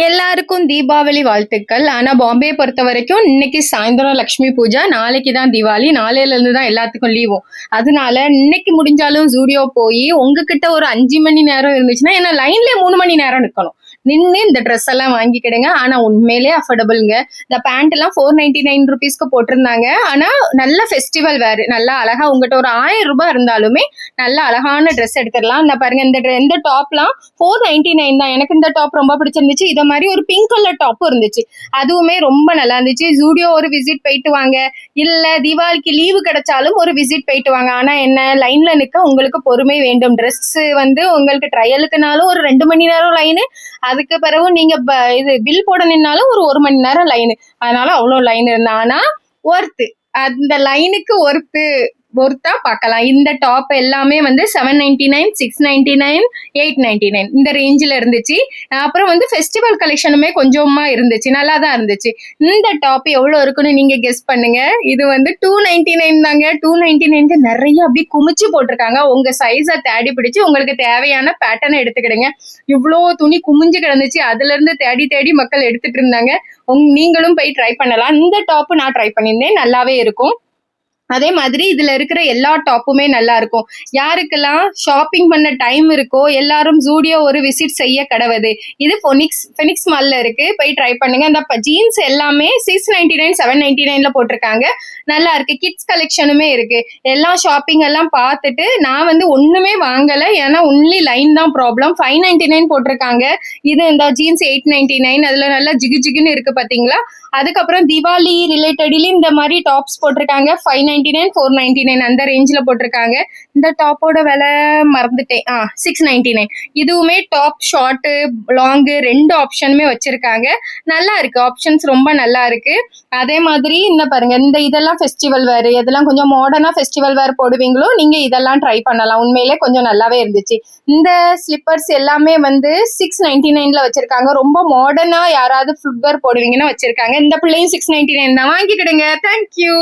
எல்லாருக்கும் தீபாவளி வாழ்த்துக்கள். ஆனா பாம்பே பொறுத்த வரைக்கும் இன்னைக்கு சாயந்தரம் லக்ஷ்மி பூஜை, நாளைக்கு தான் தீபாவளி, நாளையில இருந்து தான் எல்லாத்துக்கும் லீவும். அதனால இன்னைக்கு முடிஞ்சாலும் ஜூடியோ போய் உங்ககிட்ட ஒரு 5 மணி நேரம் இருந்துச்சுன்னா, ஏன்னா லைன்ல 3 மணி நேரம் நிக்கணும். நின்று இந்த ட்ரெஸ் எல்லாம் வாங்கிக்கிடுங்க. ஆனா உண்மையிலே அஃபோர்டபுள்ங்க. இந்த பேண்ட் எல்லாம் 499 ருபீஸ்க்கு போட்டிருந்தாங்க. ஆனா நல்ல ஃபெஸ்டிவல் வேறு, நல்லா அழகா உங்ககிட்ட ஒரு 1000 ரூபாய் இருந்தாலுமே நல்ல அழகான ட்ரெஸ் எடுத்துடலாம். இந்த பாருங்க, இந்த டாப்லாம் 499 தான். எனக்கு இந்த டாப் ரொம்ப பிடிச்சிருந்துச்சு. இத மாதிரி ஒரு பிங்க் கலர் டாப்பும் இருந்துச்சு, அதுவுமே ரொம்ப நல்லா இருந்துச்சு. ஜூடியோ ஒரு விசிட் போயிட்டு வாங்க, இல்ல தீபாவளிக்கு லீவு கிடைச்சாலும் ஒரு விசிட் போயிட்டு வாங்க. ஆனா என்ன, லைன்ல நிக்க உங்களுக்கு பொறுமை வேண்டும். ட்ரெஸ் வந்து உங்களுக்கு ட்ரையலுக்குனாலும் ஒரு 2 மணி நேரம் லைனு, அதுக்கு பிறகு நீங்க இது பில் போட நின்னாலும் ஒரு மணி நேரம் லைனு. அதனால அவ்வளவு லைன் இருந்தா, ஆனா ஒர்த்து, அந்த லைனுக்கு ஒர்த்தா பார்க்கலாம். இந்த டாப் எல்லாமே வந்து 799, 699, 899 இந்த ரேஞ்சில இருந்துச்சு. அப்புறம் வந்து ஃபெஸ்டிவல் கலெக்ஷனுமே கொஞ்சமா இருந்துச்சு, நல்லா தான் இருந்துச்சு. இந்த டாப் எவ்வளவு இருக்குன்னு நீங்க கெஸ் பண்ணுங்க. இது வந்து 299 தாங்க. 299க்கு நிறைய அப்படியே குமிச்சு போட்டிருக்காங்க. உங்க சைஸை தேடி பிடிச்சு உங்களுக்கு தேவையான பேட்டர்னை எடுத்துக்கிடுங்க. இவ்வளோ துணி குமிஞ்சு கிடந்துச்சு, அதுல இருந்து தேடி தேடி மக்கள் எடுத்துட்டு இருந்தாங்க. நீங்களும் போய் ட்ரை பண்ணலாம். இந்த டாப் நான் ட்ரை பண்ணியிருந்தேன், நல்லாவே இருக்கும். அதே மாதிரி இதுல இருக்கிற எல்லா டாப்புமே நல்லா இருக்கும். யாருக்கெல்லாம் ஷாப்பிங் பண்ண டைம் இருக்கோ எல்லாரும் ஜூடியோ ஒரு விசிட் செய்ய கடவுது. இது ஃபெனிக்ஸ் மால்ல இருக்கு, போய் ட்ரை பண்ணுங்க. அந்த ஜீன்ஸ் எல்லாமே 699, 799ல போட்டிருக்காங்க, நல்லா இருக்கு. கிட்ஸ் கலெக்ஷனுமே இருக்கு. எல்லா ஷாப்பிங் எல்லாம் பார்த்துட்டு நான் வந்து ஒண்ணுமே வாங்கல, ஏன்னா ஒன்லி லைன் தான் ப்ராப்ளம். 599 போட்டிருக்காங்க. இது இந்த ஜீன்ஸ் 899, அதுல நல்லா ஜிகு ஜிகுன்னு இருக்கு பாத்தீங்களா. அதுக்கப்புறம் திவாலி ரிலேட்டட்லி இந்த மாதிரி டாப்ஸ் போட்டிருக்காங்க. 599, 499 அந்த ரேஞ்சில் போட்டிருக்காங்க. இந்த டாப்போட விலை மறந்துட்டேன், 699. இதுவுமே டாப் ஷார்ட்டு லாங்கு ரெண்டு ஆப்ஷனுமே வச்சிருக்காங்க. நல்லா இருக்கு, ஆப்ஷன்ஸ் ரொம்ப நல்லா இருக்கு. அதே மாதிரி இந்த பாருங்க, இந்த இதெல்லாம் ஃபெஸ்டிவல் வேறு, இதெல்லாம் கொஞ்சம் மாடர்னா ஃபெஸ்டிவல் வேர் போடுவீங்களோ நீங்க இதெல்லாம் ட்ரை பண்ணலாம். உண்மையிலே கொஞ்சம் நல்லாவே இருந்துச்சு. இந்த ஸ்லிப்பர்ஸ் எல்லாமே வந்து 699ல வச்சிருக்காங்க. ரொம்ப மாடர்னா யாராவது ஃபுட்வேர் போடுவீங்கன்னா வச்சிருக்காங்க. இந்த பிள்ளையும் 699 தான், வாங்கிக்கிடுங்க. தேங்க்யூ.